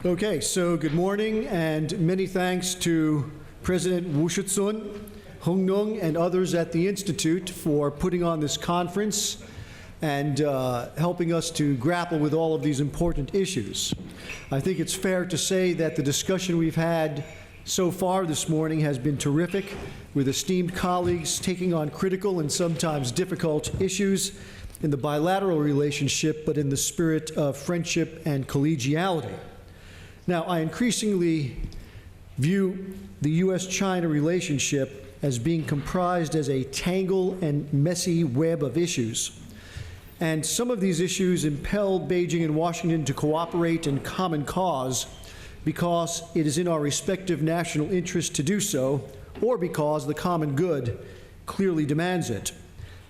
Okay, so good morning and many thanks to President Woo Shut-sun, Hong Nung, and others at the Institute for putting on this conference and helping us to grapple with all of these important issues. I think it's fair to say that the discussion we've had so far this morning has been terrific, with esteemed colleagues taking on critical and sometimes difficult issues in the bilateral relationship, but in the spirit of friendship and collegiality. Now, I increasingly view the U.S.-China relationship as being comprised as a tangled and messy web of issues. And some of these issues impel Beijing and Washington to cooperate in common cause because it is in our respective national interest to do so, or because the common good clearly demands it.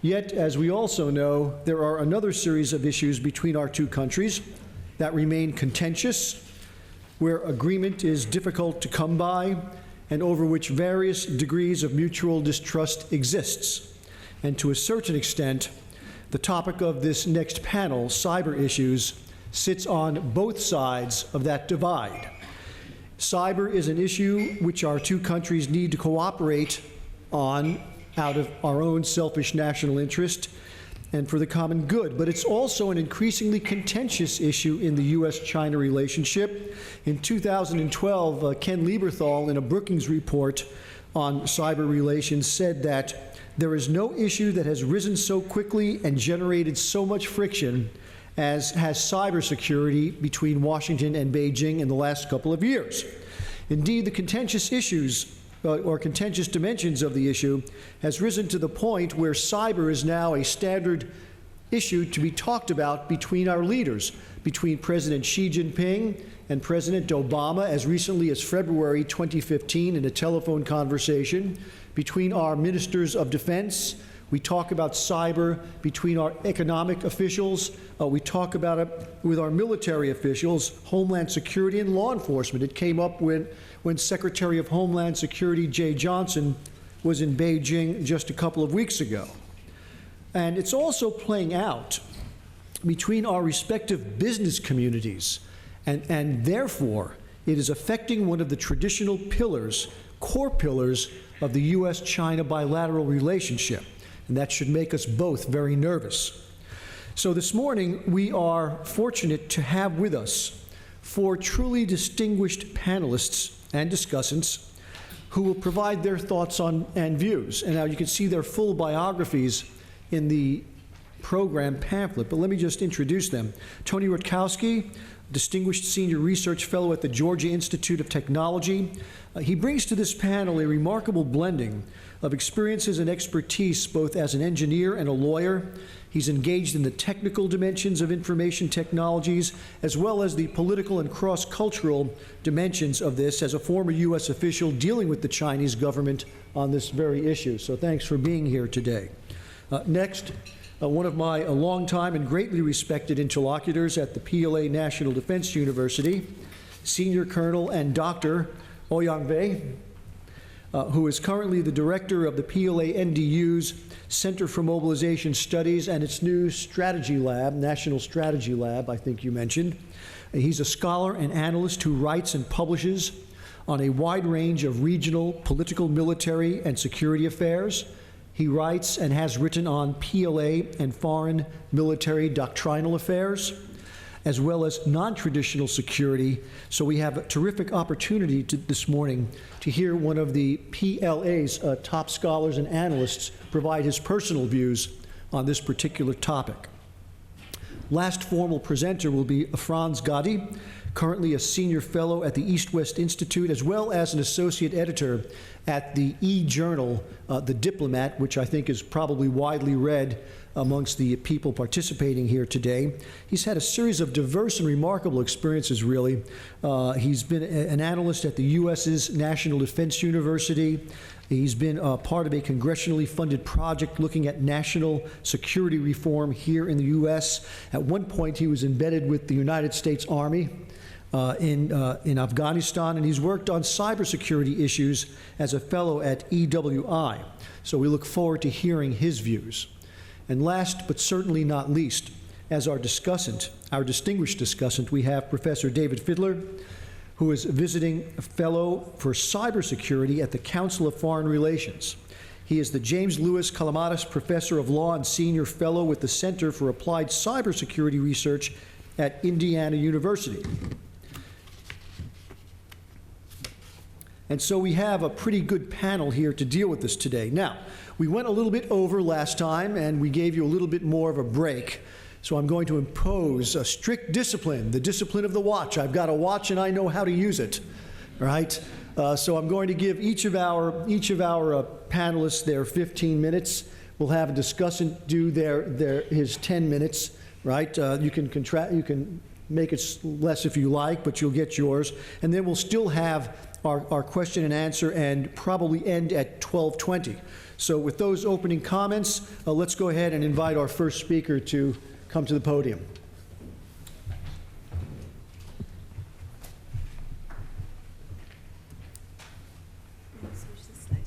Yet, as we also know, there are another series of issues between our two countries that remain contentious, where agreement is difficult to come by, and over which various degrees of mutual distrust exists. And to a certain extent, the topic of this next panel, cyber issues, sits on both sides of that divide. Cyber is an issue which our two countries need to cooperate on out of our own selfish national interest and for the common good. But it's also an increasingly contentious issue in the U.S.-China relationship. In 2012, Ken Lieberthal, in a Brookings report on cyber relations, said that there is no issue that has risen so quickly and generated so much friction as has cybersecurity between Washington and Beijing in the last couple of years. Indeed, the contentious issues or contentious dimensions of the issue has risen to the point where cyber is now a standard issue to be talked about between our leaders, between President Xi Jinping and President Obama as recently as February 2015 in a telephone conversation, between our ministers of defense. We talk about cyber between our economic officials. We talk about it with our military officials, Homeland Security, and law enforcement. It came up when Secretary of Homeland Security Jay Johnson was in Beijing just a couple of weeks ago. And it's also playing out between our respective business communities, and therefore it is affecting one of the traditional pillars, core pillars, of the U.S.-China bilateral relationship. And that should make us both very nervous. So this morning, we are fortunate to have with us 4 truly distinguished panelists and discussants who will provide their thoughts on and views. And now you can see their full biographies in the program pamphlet, but let me just introduce them. Tony Rutkowski, Distinguished Senior Research Fellow at the Georgia Institute of Technology. He brings to this panel a remarkable blending of experiences and expertise both as an engineer and a lawyer. He's engaged in the technical dimensions of information technologies as well as the political and cross-cultural dimensions of this as a former U.S. official dealing with the Chinese government on this very issue. So thanks for being here today. Next, one of my longtime and greatly respected interlocutors at the PLA National Defense University, Senior Colonel and Dr. Ouyang Wei, who is currently the director of the PLA NDU's Center for Mobilization Studies and its new strategy lab, National Strategy Lab, I think you mentioned. He's a scholar and analyst who writes and publishes on a wide range of regional, political, military, and security affairs. He writes and has written on PLA and foreign military doctrinal affairs, as well as non-traditional security. So we have a terrific opportunity this morning to hear one of the PLA's top scholars and analysts provide his personal views on this particular topic. Last formal presenter will be Franz Gadi, currently a senior fellow at the East-West Institute, as well as an associate editor at the e-journal, The Diplomat, which I think is probably widely read amongst the people participating here today. He's had a series of diverse and remarkable experiences, really. He's been an analyst at the U.S.'s National Defense University. He's been part of a congressionally funded project looking at national security reform here in the U.S. At one point, he was embedded with the United States Army in Afghanistan, and he's worked on cybersecurity issues as a fellow at EWI. So we look forward to hearing his views. And last but certainly not least, as our discussant, our distinguished discussant, we have Professor David Fiedler, who is visiting fellow for cybersecurity at the Council of Foreign Relations. He is the James Lewis Kalamatis Professor of Law and Senior Fellow with the Center for Applied Cybersecurity Research at Indiana University. And so we have a pretty good panel here to deal with this today. Now, we went a little bit over last time, and we gave you a little bit more of a break. So I'm going to impose a strict discipline, the discipline of the watch. I've got a watch, and I know how to use it, all right? So I'm going to give each of our panelists their 15 minutes. We'll have a discussant do his 10 minutes, right? You can make it less if you like, but you'll get yours. And then we'll still have our question and answer and probably end at 12:20. So with those opening comments, let's go ahead and invite our first speaker to come to the podium.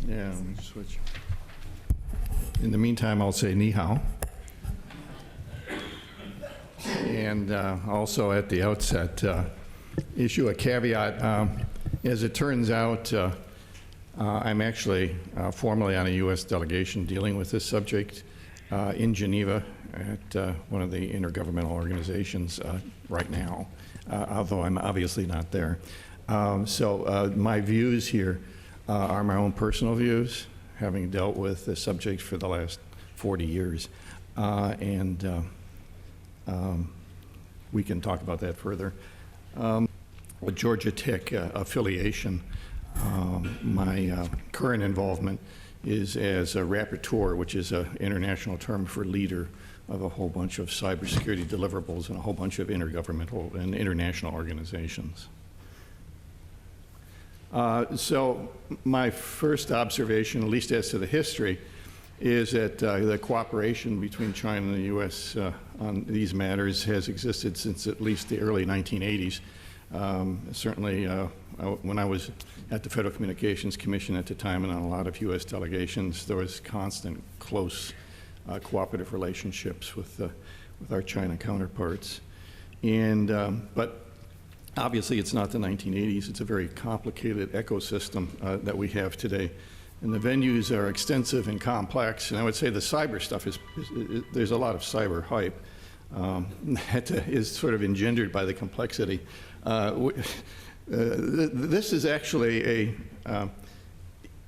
Yeah, let me switch. In the meantime, I'll say ni hao. And also at the outset, issue a caveat. As it turns out, I'm actually formally on a U.S. delegation dealing with this subject in Geneva at one of the intergovernmental organizations right now, although I'm obviously not there. So my views here are my own personal views, having dealt with this subject for the last 40 years. We can talk about that further. With Georgia Tech affiliation, my current involvement is as a rapporteur, which is an international term for leader of a whole bunch of cybersecurity deliverables and a whole bunch of intergovernmental and international organizations. So my first observation, at least as to the history, is that the cooperation between China and the U.S. On these matters has existed since at least the early 1980s. Certainly, when I was at the Federal Communications Commission at the time and on a lot of U.S. delegations, there was constant, close cooperative relationships with our China counterparts. But obviously, it's not the 1980s. It's a very complicated ecosystem that we have today. And the venues are extensive and complex. And I would say the cyber stuff there's a lot of cyber hype that is sort of engendered by the complexity. This is actually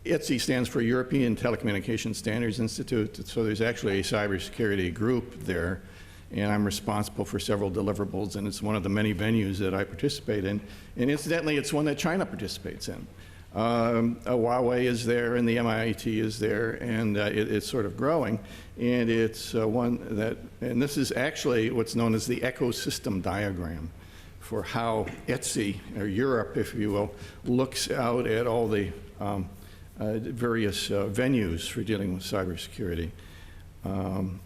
ITSI stands for European Telecommunications Standards Institute. So there's actually a cybersecurity group there. And I'm responsible for several deliverables, and it's one of the many venues that I participate in. And incidentally, it's one that China participates in. Huawei is there, and the MIT is there, and it's sort of growing. And it's and this is actually what's known as the ecosystem diagram for how ITSI, or Europe, if you will, looks out at all the various venues for dealing with cybersecurity. I'm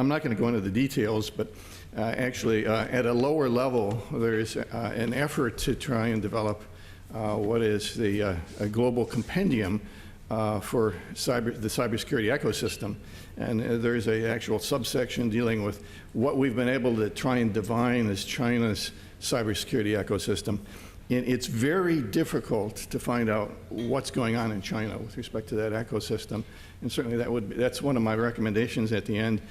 not going to go into the details, but actually at a lower level, there's an effort to try and develop what is a global compendium for the cybersecurity ecosystem. And there's an actual subsection dealing with what we've been able to try and divine as China's cybersecurity ecosystem. And it's very difficult to find out what's going on in China with respect to that ecosystem. And certainly that's one of my recommendations at the end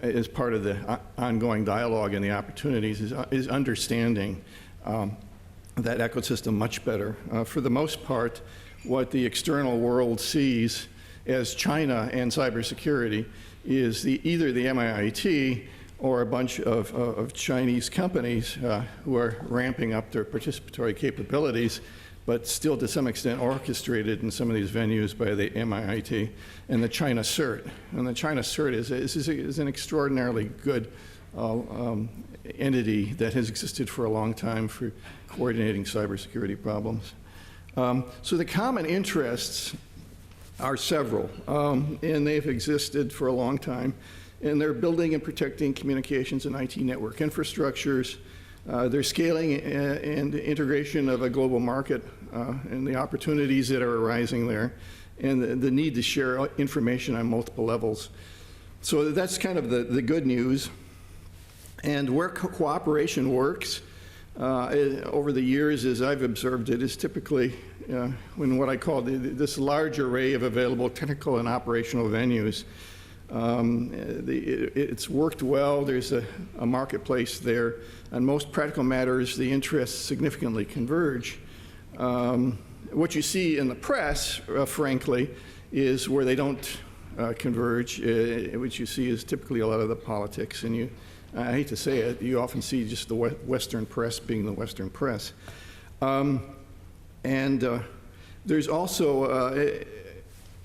as part of the ongoing dialogue and the opportunities is understanding that ecosystem much better. For the most part, what the external world sees as China and cybersecurity is either the MIT or a bunch of Chinese companies who are ramping up their participatory capabilities, but still to some extent orchestrated in some of these venues by the MIT and the China CERT. And the China CERT is an extraordinarily good entity that has existed for a long time for coordinating cybersecurity problems. So the common interests are several, and they've existed for a long time. And they're building and protecting communications and IT network infrastructures. They're scaling and integration of a global market and the opportunities that are arising there, and the need to share information on multiple levels. So that's kind of the good news. And where cooperation works, over the years, as I've observed it, is typically when what I call this large array of available technical and operational venues. It's worked well. There's a marketplace there. On most practical matters, the interests significantly converge. What you see in the press, frankly, is where they don't converge. What you see is typically a lot of the politics, and I hate to say it, you often see just the Western press being the Western press. There's also,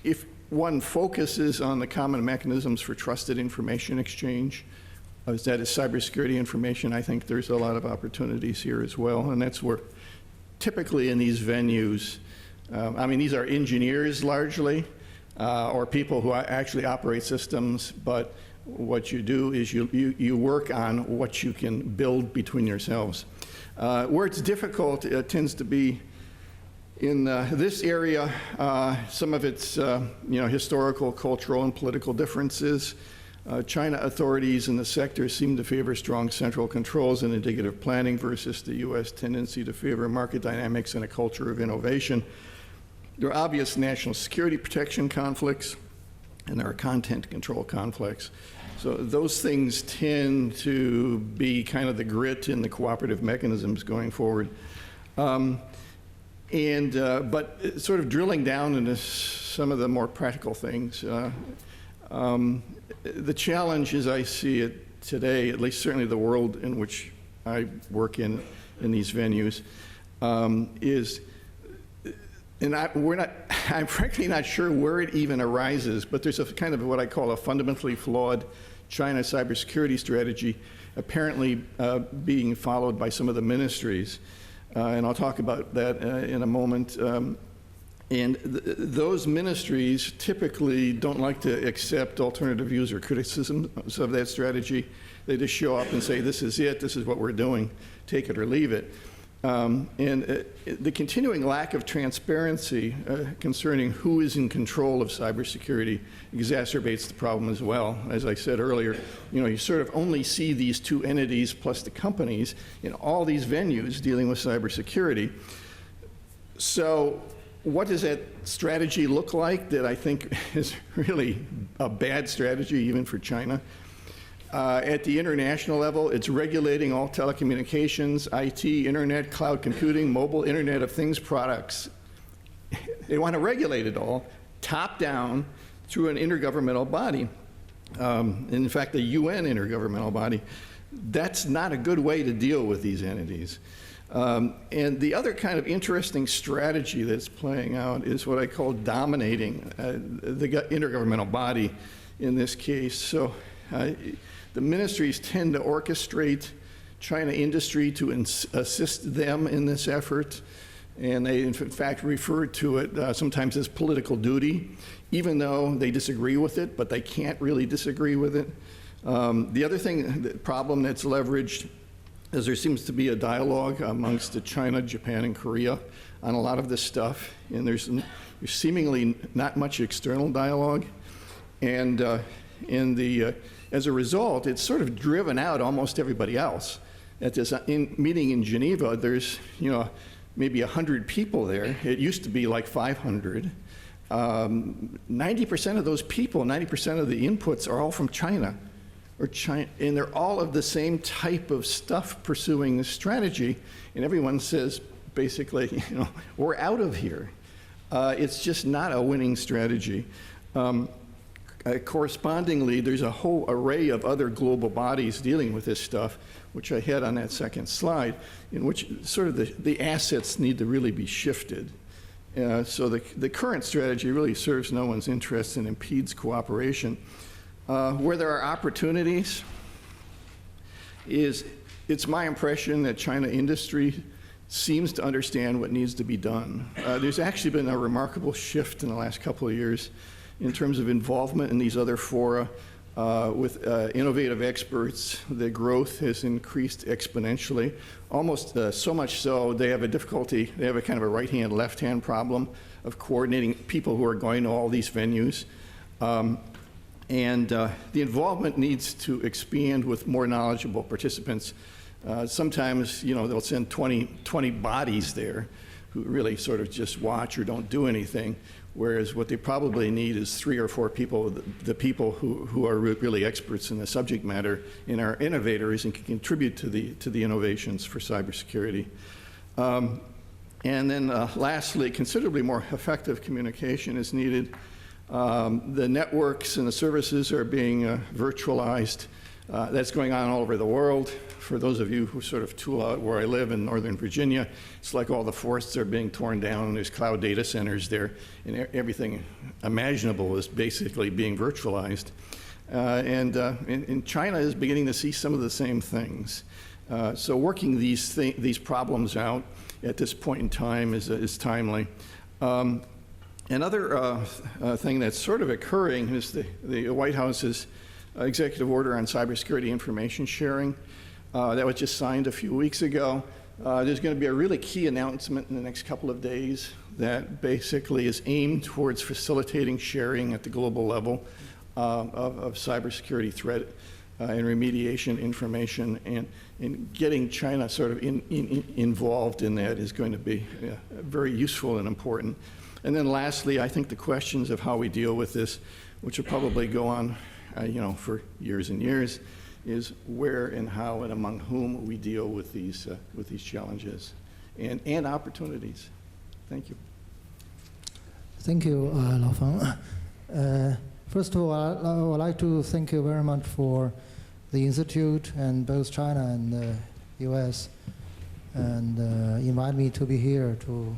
if one focuses on the common mechanisms for trusted information exchange, that is cybersecurity information, I think there's a lot of opportunities here as well, and that's where typically in these venues, these are engineers largely, or people who actually operate systems, but what you do is you work on what you can build between yourselves. Where it's difficult, it tends to be in this area. Some of its historical, cultural, and political differences. China authorities in the sector seem to favor strong central controls and indicative planning versus the U.S. tendency to favor market dynamics and a culture of innovation. There are obvious national security protection conflicts, and there are content control conflicts. So those things tend to be kind of the grit in the cooperative mechanisms going forward. But sort of drilling down into some of the more practical things, the challenge as I see it today, at least certainly the world in which I work in these venues, is, and I'm frankly not sure where it even arises, but there's a kind of what I call a fundamentally flawed China cybersecurity strategy apparently being followed by some of the ministries. And I'll talk about that in a moment. Those ministries typically don't like to accept alternative views or criticisms of that strategy. They just show up and say, this is it, this is what we're doing, take it or leave it. The continuing lack of transparency concerning who is in control of cybersecurity exacerbates the problem as well. As I said earlier, you sort of only see these two entities plus the companies in all these venues dealing with cybersecurity. So what does that strategy look like that I think is really a bad strategy even for China? At the international level, it's regulating all telecommunications, IT, internet, cloud computing, mobile Internet of Things products. They want to regulate it all, top down, through an intergovernmental body. In fact, the UN intergovernmental body. That's not a good way to deal with these entities. And the other kind of interesting strategy that's playing out is what I call dominating the intergovernmental body in this case. So the ministries tend to orchestrate China industry to assist them in this effort, and they in fact refer to it sometimes as political duty, even though they disagree with it, but they can't really disagree with it. The other problem that's leveraged is there seems to be a dialogue amongst China, Japan, and Korea on a lot of this stuff, and there's seemingly not much external dialogue, and as a result, it's sort of driven out almost everybody else. At this meeting in Geneva, there's maybe 100 people there. It used to be like 500. 90% of those people, 90% of the inputs are all from China, and they're all of the same type of stuff pursuing this strategy. And everyone says, basically, we're out of here. It's just not a winning strategy. Correspondingly, there's a whole array of other global bodies dealing with this stuff, which I had on that second slide, in which sort of the assets need to really be shifted. So the current strategy really serves no one's interest and impedes cooperation. Where there are opportunities, it's my impression that China industry seems to understand what needs to be done. There's actually been a remarkable shift in the last couple of years in terms of involvement in these other fora with innovative experts. The growth has increased exponentially, almost so much so they have a difficulty, they have a kind of a right-hand, left-hand problem of coordinating people who are going to all these venues. The involvement needs to expand with more knowledgeable participants. Sometimes, they'll send 20 bodies there who really sort of just watch or don't do anything, whereas what they probably need is 3 or 4 people, the people who are really experts in the subject matter and are innovators and can contribute to the innovations for cybersecurity. And then lastly, considerably more effective communication is needed. The networks and the services are being virtualized. That's going on all over the world. For those of you who sort of tool out where I live in Northern Virginia, it's like all the forests are being torn down, and there's cloud data centers there, and everything imaginable is basically being virtualized. And China is beginning to see some of the same things. So working these problems out at this point in time is timely. Another thing that's sort of occurring is the White House's executive order on cybersecurity information sharing. That was just signed a few weeks ago. There's going to be a really key announcement in the next couple of days that basically is aimed towards facilitating sharing at the global level of cybersecurity threat and remediation information, and getting China sort of involved in that is going to be very useful and important. And then lastly, I think the questions of how we deal with this, which will probably go on for years and years, is where and how and among whom we deal with these challenges and opportunities. Thank you. Thank you, Lao Feng. First of all, I would like to thank you very much for the Institute and both China and the US, and invite me to be here to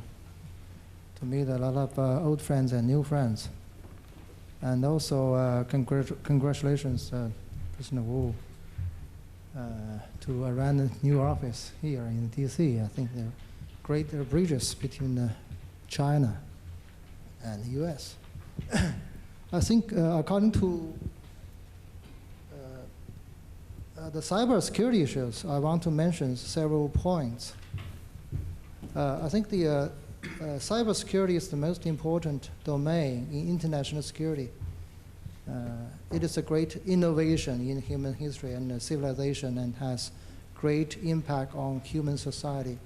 meet a lot of old friends and new friends. And also, congratulations, President Wu, to run a new office here in DC. I think there are great bridges between China and the US. I think according to the cybersecurity issues, I want to mention several points. I think the cybersecurity is the most important domain in international security. It is a great innovation in human history and civilization, and has great impact on human society.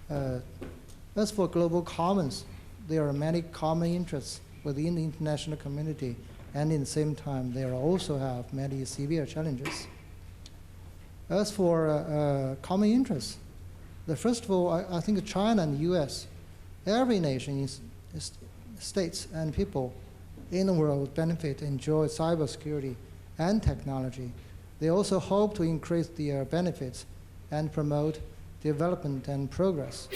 As for global commons, there are many common interests within the international community, and in the same time, there also have many severe challenges. As for common interests, first of all, I think China and the US, every nation, states and people in the world benefit, enjoy cybersecurity and technology. They also hope to increase their benefits and promote development and progress.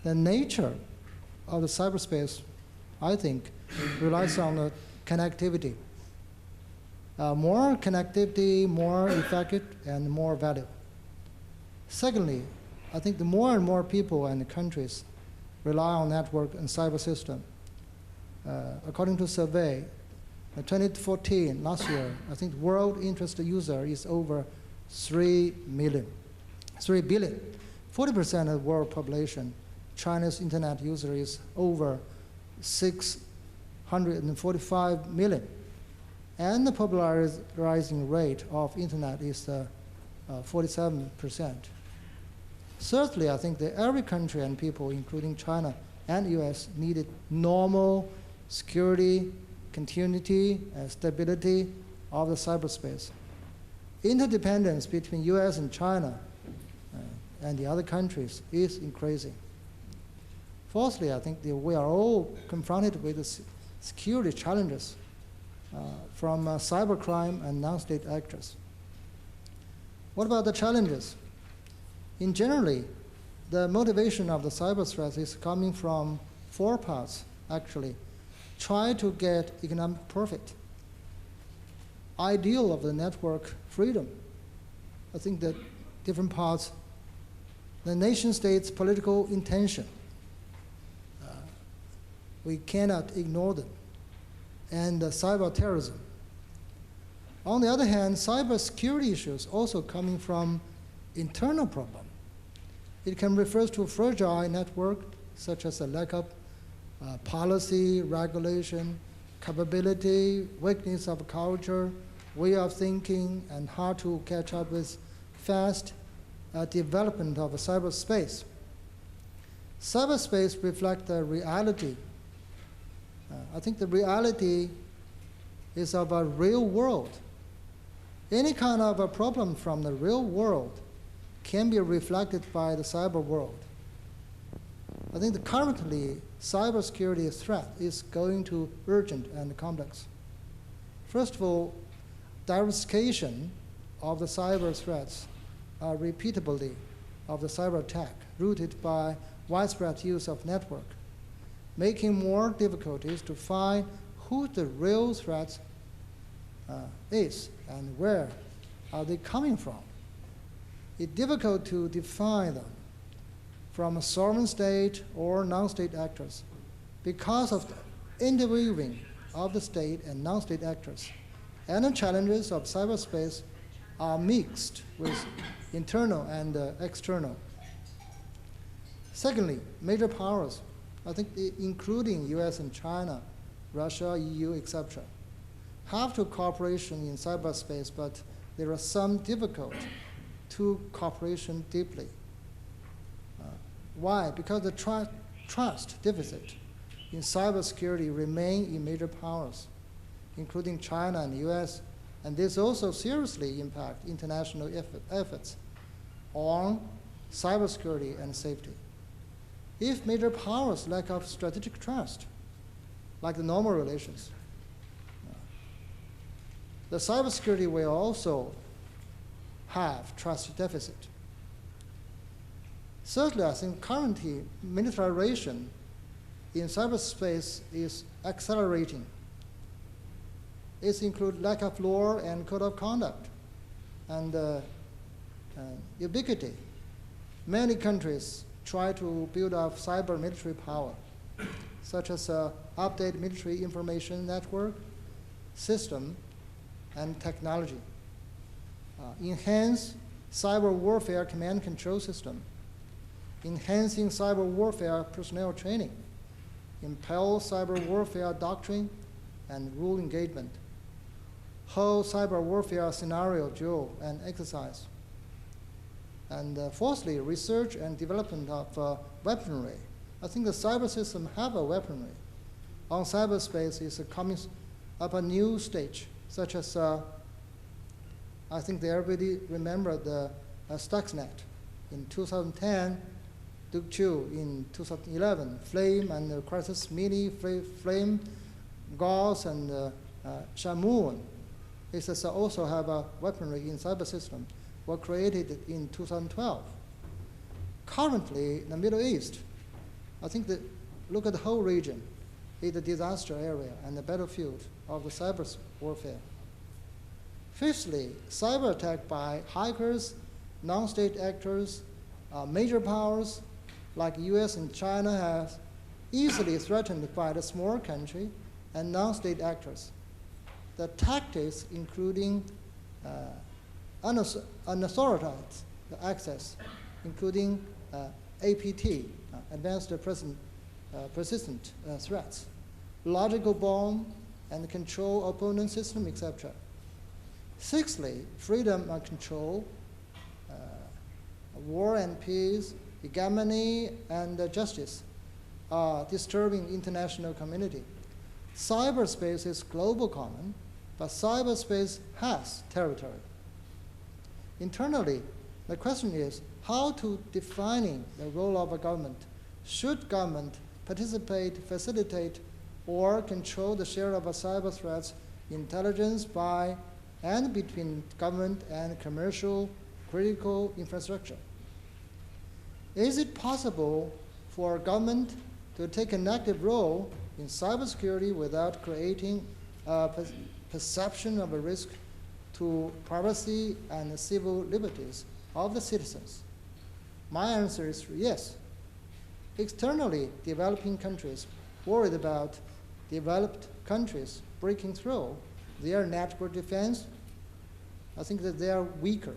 The nature of the cyberspace, I think, relies on the connectivity. More connectivity, more effective, and more value. Secondly, I think the more and more people and countries rely on network and cyber system. According to a survey, 2014, last year, I think world interest user is over 3 billion. 40% of the world population, China's internet user is over 645 million. And the popularizing rate of internet is 47%. Thirdly, I think that every country and people, including China and US, needed normal security, continuity, and stability of the cyberspace. Interdependence between US and China and the other countries is increasing. Fourthly, I think that we are all confronted with the security challenges from cybercrime and non-state actors. What about the challenges? In generally, the motivation of the cyber threat is coming from 4 parts, actually. Try to get economic profit. Ideal of the network freedom. I think that different parts, the nation state's political intention, we cannot ignore them. And cyber terrorism. On the other hand, cybersecurity issues also coming from internal problem. It can refer to a fragile network, such as a lack of policy, regulation, capability, weakness of culture, way of thinking, and hard to catch up with fast development of cyberspace. Cyberspace reflects the reality. I think the reality is of a real world. Any kind of a problem from the real world can be reflected by the cyber world. I think that currently, cybersecurity threat is going to urgent and complex. First of all, diversification of the cyber threats are repeatability of the cyber attack rooted by widespread use of network, making more difficulties to find who the real threat is and where are they coming from. It's difficult to define them from a sovereign state or non-state actors because of the interweaving of the state and non-state actors. And the challenges of cyberspace are mixed with internal and external. Secondly, major powers, I think including US and China, Russia, EU, etc., have to cooperation in cyberspace, but there are some difficult to cooperation deeply. Why? Because the trust deficit in cybersecurity remain in major powers, including China and US, and this also seriously impact international efforts on cybersecurity and safety. If major powers lack of strategic trust, like the normal relations, the cybersecurity will also have trust deficit. Thirdly, I think currently militarization in cyberspace is accelerating. It includes lack of law and code of conduct and ubiquity. Many countries try to build up cyber military power, such as update military information network, system, and technology. Enhance cyber warfare command control system, enhancing cyber warfare personnel training, impel cyber warfare doctrine and rule engagement, hold cyber warfare scenario drill and exercise. And fourthly, research and development of weaponry. I think the cyber system have a weaponry. On cyberspace is coming up a new stage, such as, I think everybody remember the Stuxnet in 2010, Duke Chu in 2011, Flame and Crisis Mini, Flame, Gauss, and Shamoon. It also have a weaponry in cyber system, were created in 2012. Currently, the Middle East, I think look at the whole region, is a disaster area and the battlefield of the cyber warfare. Fifthly, cyber attack by hackers, non-state actors, major powers like US and China have easily threatened by the small country and non-state actors. The tactics including unauthorized access, including APT, advanced persistent threats, logical bomb, and control opponent system, etc. Sixthly, freedom and control, war and peace, hegemony, and justice are disturbing international community. Cyberspace is global common, but cyberspace has territory. Internally, the question is how to defining the role of a government. Should government participate, facilitate, or control the share of a cyber threats intelligence by and between government and commercial critical infrastructure? Is it possible for government to take an active role in cybersecurity without creating a perception of a risk to privacy and civil liberties of the citizens? My answer is yes. Externally, developing countries worried about developed countries breaking through their network defense, I think that they are weaker,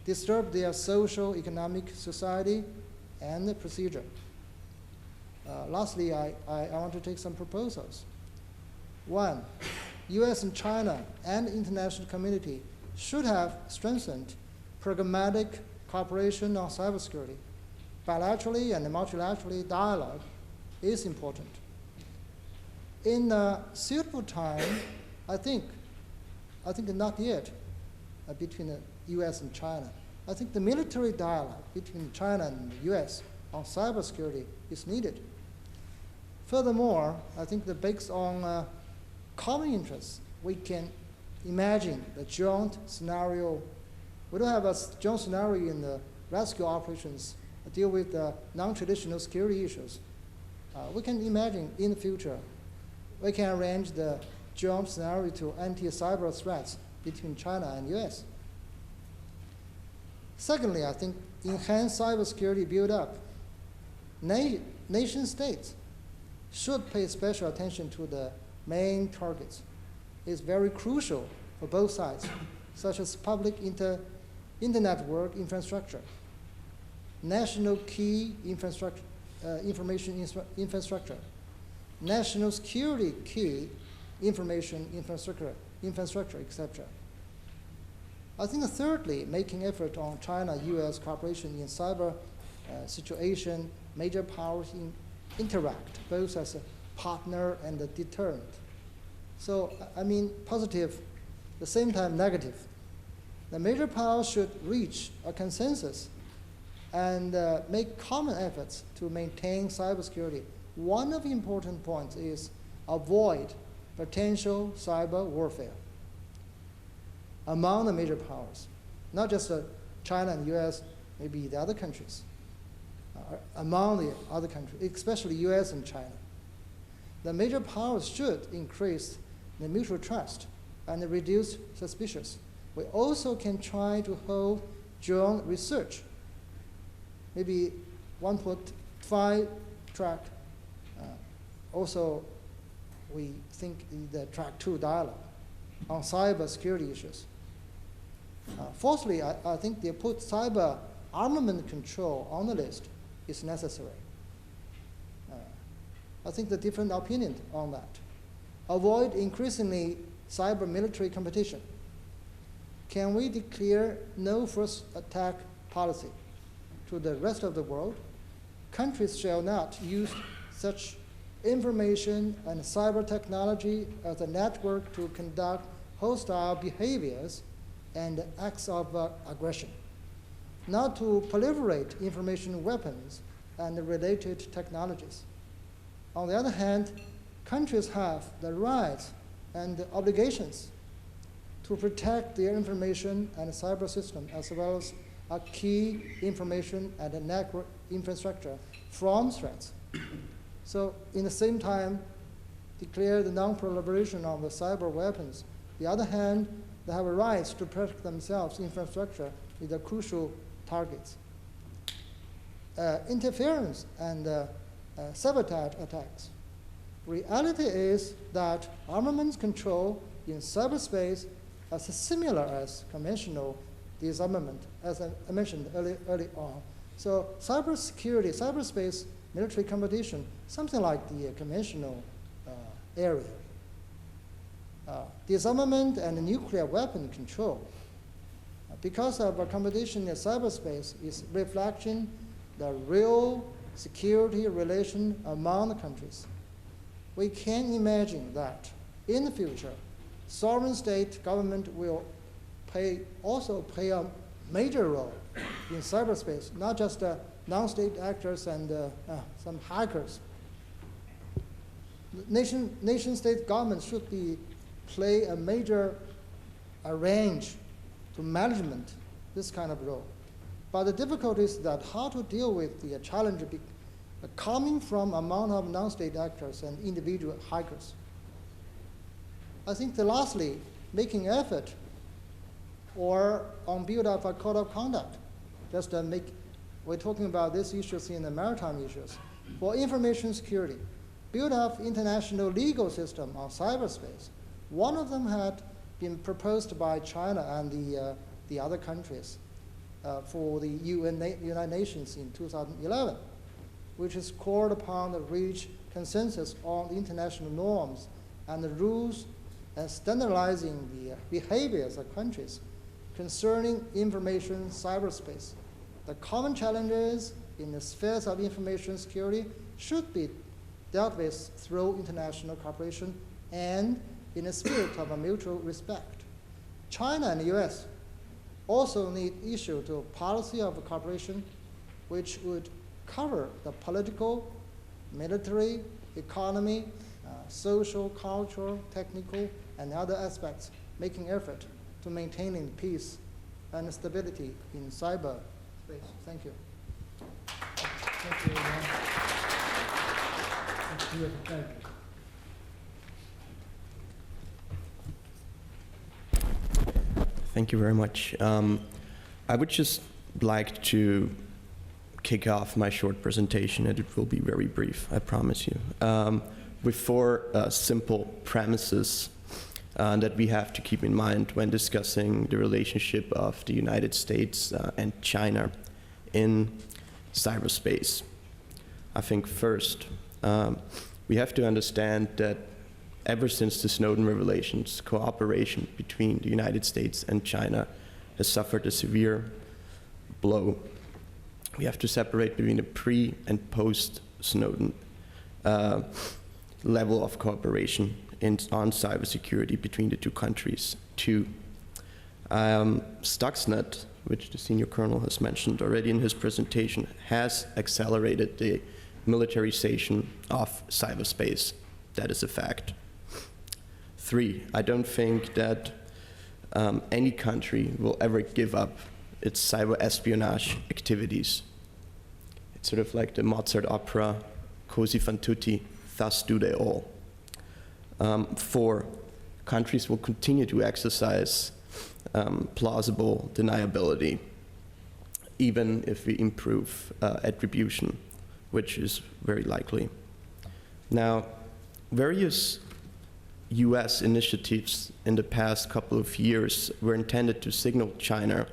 disturb their social, economic, society, and the procedure. Lastly, I want to take some proposals. One, US and China and international community should have strengthened pragmatic cooperation on cybersecurity, bilaterally and multilaterally dialogue is important. In a suitable time, I think not yet between the US and China. I think the military dialogue between China and the US on cybersecurity is needed. Furthermore, I think that based on common interests, we can imagine the joint scenario. We don't have a joint scenario in the rescue operations that deal with non-traditional security issues. We can imagine in the future, we can arrange the joint scenario to anti-cyber threats between China and US. Secondly, I think enhanced cybersecurity build-up. Nation states should pay special attention to the main targets. It's very crucial for both sides, such as public inter-network infrastructure, national key infrastructure, information infrastructure, national security key information infrastructure, etc. I think thirdly, making effort on China-US cooperation in cyber situation, major powers interact both as a partner and a deterrent. So, I mean, positive, at the same time negative. The major powers should reach a consensus and make common efforts to maintain cybersecurity. One of the important points is avoid potential cyber warfare among the major powers, not just China and US, maybe the other countries, among the other countries, especially US and China. The major powers should increase the mutual trust and reduce suspicions. We also can try to hold joint research, maybe 1.5 track. Also, we think the track 2 dialogue on cyber security issues. Fourthly, I think they put cyber armament control on the list is necessary. I think the different opinion on that. Avoid increasingly cyber military competition. Can we declare no first attack policy to the rest of the world? Countries shall not use such information and cyber technology as a network to conduct hostile behaviors and acts of aggression, not to proliferate information weapons and related technologies. On the other hand, countries have the rights and the obligations to protect their information and cyber system, as well as a key information and a network infrastructure from threats. So in the same time, declare the non-proliferation of the cyber weapons. On the other hand, they have a right to protect themselves infrastructure with the crucial targets. Interference and sabotage attacks. Reality is that armaments control in cyberspace is similar as conventional disarmament, as I mentioned early on. So cybersecurity, cyberspace military competition, something like the conventional area. Disarmament and nuclear weapon control. Because of a competition in cyberspace is reflecting the real security relation among the countries. We can imagine that in the future, sovereign state government will also play a major role in cyberspace, not just non-state actors and some hackers. Nation-state governments should play a major range to management this kind of role. But the difficulty is that how to deal with the challenge coming from amount of non-state actors and individual hackers. I think that lastly, making effort or on build up a code of conduct, just we're talking about these issues in the maritime issues. For information security, build up international legal system on cyberspace. One of them had been proposed by China and the other countries for the United Nations in 2011, which is called upon to reach consensus on the international norms and the rules and standardizing the behaviors of countries concerning information cyberspace. The common challenges in the spheres of information security should be dealt with through international cooperation and in a spirit of a mutual respect. China and the US also need to issue a policy of cooperation which would cover the political, military, economy, social, cultural, technical, and other aspects, making effort to maintaining peace and stability in cyberspace. Thank you. Thank you, Thank you. Thank you very much. I would just like to kick off my short presentation, and it will be very brief, I promise you, with four simple premises that we have to keep in mind when discussing the relationship of the United States and China in cyberspace. I think first, we have to understand that ever since the Snowden revelations, cooperation between the United States and China has suffered a severe blow. We have to separate between the pre- and post-Snowden level of cooperation on cybersecurity between the two countries. Two, Stuxnet, which the senior colonel has mentioned already in his presentation, has accelerated the militarization of cyberspace. That is a fact. Three, I don't think that any country will ever give up its cyber espionage activities. It's sort of like the Mozart opera, Così fan tutti, thus do they all. Four, countries will continue to exercise plausible deniability, even if we improve attribution, which is very likely. Now, various US initiatives in the past couple of years were intended to signal China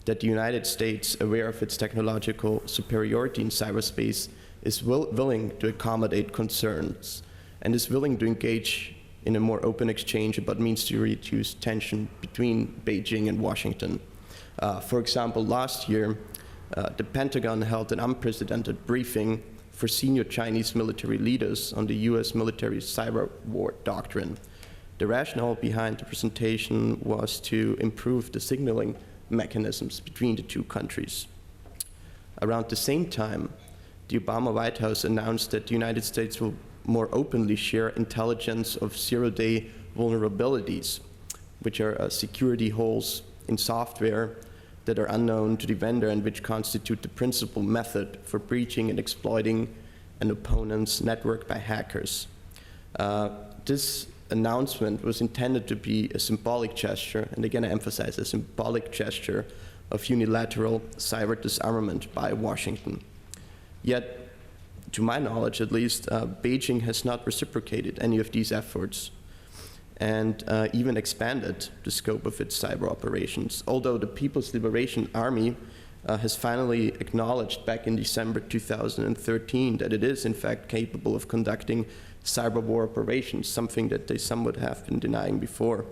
that the United States, aware of its technological superiority in cyberspace, is willing to accommodate concerns and is willing to engage in a more open exchange about means to reduce tension between Beijing and Washington. For example, last year, the Pentagon held an unprecedented briefing for senior Chinese military leaders on the US military cyber war doctrine. The rationale behind the presentation was to improve the signaling mechanisms between the two countries. Around the same time, the Obama White House announced that the United States will more openly share intelligence of zero-day vulnerabilities, which are security holes in software that are unknown to the vendor and which constitute the principal method for breaching and exploiting an opponent's network by hackers. This announcement was intended to be a symbolic gesture, and again I emphasize a symbolic gesture of unilateral cyber disarmament by Washington. Yet, to my knowledge at least, Beijing has not reciprocated any of these efforts and even expanded the scope of its cyber operations. Although the People's Liberation Army has finally acknowledged back in December 2013 that it is in fact capable of conducting cyber war operations, something that they somewhat have been denying before,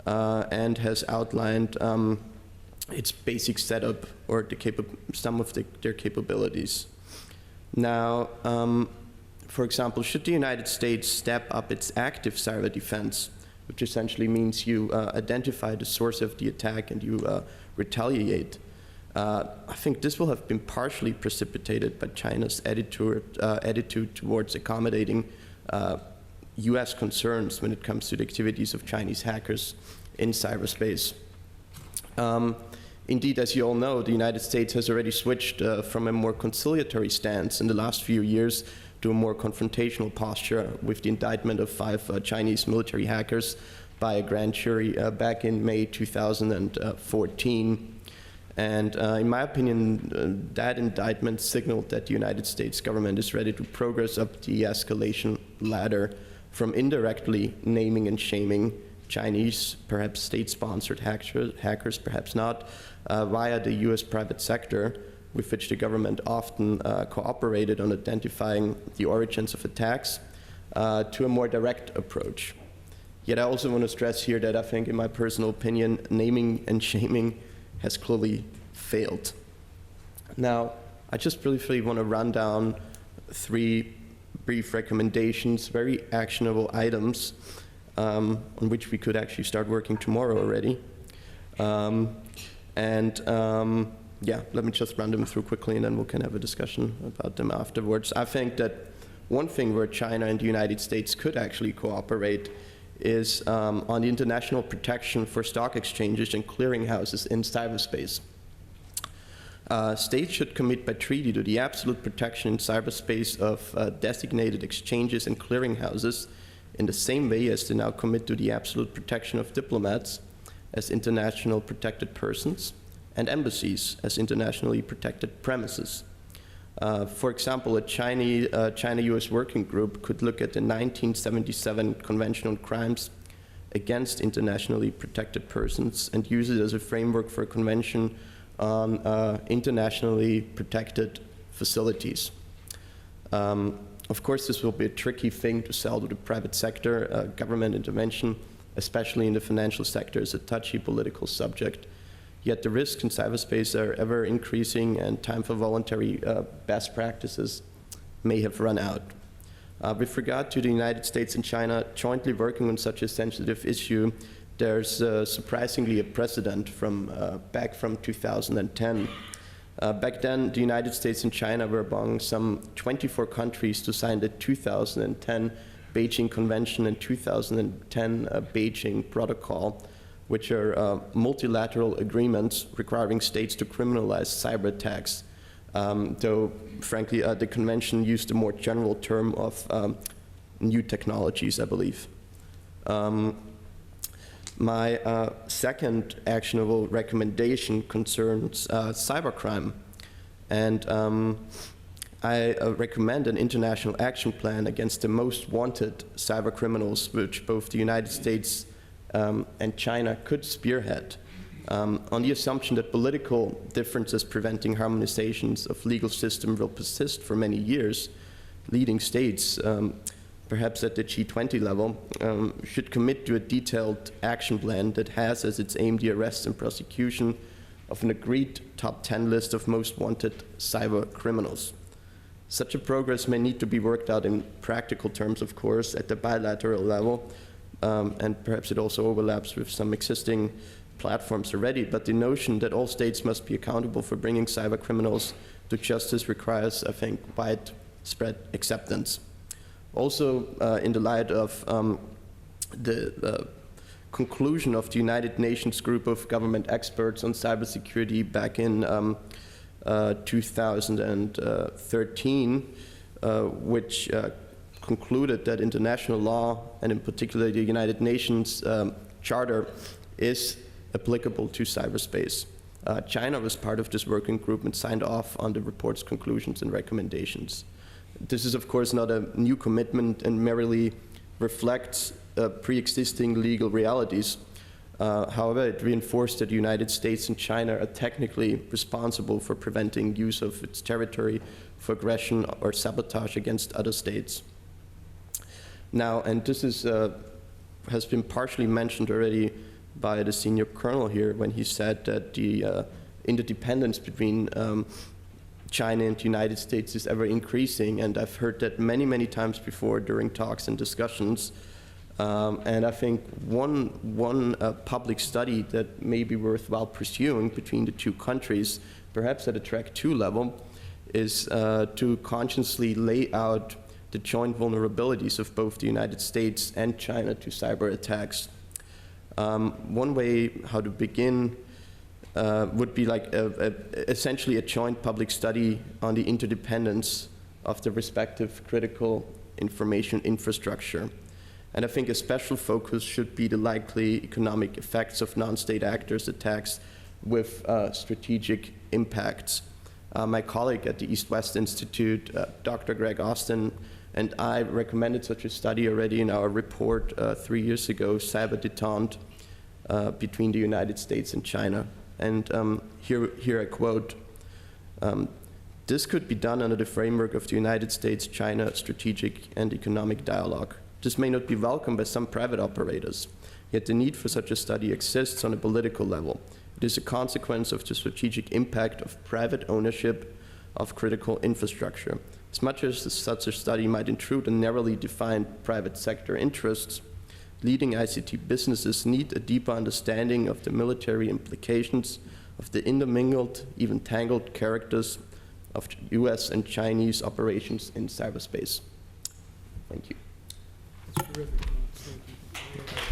and has outlined its basic setup or some of their capabilities. Now, for example, should the United States step up its active cyber defense, which essentially means you identify the source of the attack and you retaliate, I think this will have been partially precipitated by China's attitude towards accommodating US concerns when it comes to the activities of Chinese hackers in cyberspace. Indeed, as you all know, the United States has already switched from a more conciliatory stance in the last few years to a more confrontational posture with the indictment of 5 Chinese military hackers by a grand jury back in May 2014. And in my opinion, that indictment signaled that the United States government is ready to progress up the escalation ladder from indirectly naming and shaming Chinese, perhaps state-sponsored hackers, perhaps not, via the US private sector, with which the government often cooperated on identifying the origins of attacks, to a more direct approach. Yet I also want to stress here that I think, in my personal opinion, naming and shaming has clearly failed. Now, I just briefly want to run down 3 brief recommendations, very actionable items on which we could actually start working tomorrow already. Yeah, let me just run them through quickly and then we can have a discussion about them afterwards. I think that one thing where China and the United States could actually cooperate is on the international protection for stock exchanges and clearinghouses in cyberspace. States should commit by treaty to the absolute protection in cyberspace of designated exchanges and clearinghouses in the same way as they now commit to the absolute protection of diplomats as international protected persons and embassies as internationally protected premises. For example, a China-US working group could look at the 1977 Convention on Crimes against internationally protected persons and use it as a framework for a convention on internationally protected facilities. Of course, this will be a tricky thing to sell to the private sector. Government intervention, especially in the financial sector, is a touchy political subject. Yet the risks in cyberspace are ever increasing and time for voluntary best practices may have run out. With regard to the United States and China jointly working on such a sensitive issue, there's surprisingly a precedent from back from 2010. Back then, the United States and China were among some 24 countries to sign the 2010 Beijing Convention and 2010 Beijing Protocol, which are multilateral agreements requiring states to criminalize cyber attacks. Though, frankly, the convention used a more general term of new technologies, I believe. My second actionable recommendation concerns cybercrime. And I recommend an international action plan against the most wanted cyber criminals, which both the United States and China could spearhead, on the assumption that political differences preventing harmonizations of legal system will persist for many years. Leading states, perhaps at the G20 level, should commit to a detailed action plan that has as its aim the arrest and prosecution of an agreed top 10 list of most wanted cyber criminals. Such a progress may need to be worked out in practical terms, of course, at the bilateral level, and perhaps it also overlaps with some existing platforms already, but the notion that all states must be accountable for bringing cyber criminals to justice requires, I think, widespread acceptance. Also, in the light of the conclusion of the United Nations group of government experts on cybersecurity back in 2013, which concluded that international law, and in particular the United Nations Charter, is applicable to cyberspace. China was part of this working group and signed off on the report's conclusions and recommendations. This is, of course, not a new commitment and merely reflects pre-existing legal realities. However, it reinforced that the United States and China are technically responsible for preventing use of its territory for aggression or sabotage against other states. Now, and this is, has been partially mentioned already by the senior colonel here when he said that the interdependence between China and the United States is ever increasing, and I've heard that many, many times before during talks and discussions. And I think one public study that may be worthwhile pursuing between the two countries, perhaps at a track 2 level, is to consciously lay out the joint vulnerabilities of both the United States and China to cyber attacks. One way how to begin would be like essentially a joint public study on the interdependence of the respective critical information infrastructure. And I think a special focus should be the likely economic effects of non-state actors' attacks with strategic impacts. My colleague at the East-West Institute, Dr. Greg Austin, and I recommended such a study already in our report 3 years ago, Cyber Detente, between the United States and China. And here I quote, "This could be done under the framework of the United States-China strategic and economic dialogue. This may not be welcomed by some private operators, yet the need for such a study exists on a political level. It is a consequence of the strategic impact of private ownership of critical infrastructure. As much as such a study might intrude on narrowly defined private sector interests, leading ICT businesses need a deeper understanding of the military implications of the intermingled, even tangled characters of US and Chinese operations in cyberspace. Thank you. That's terrific. Thank you.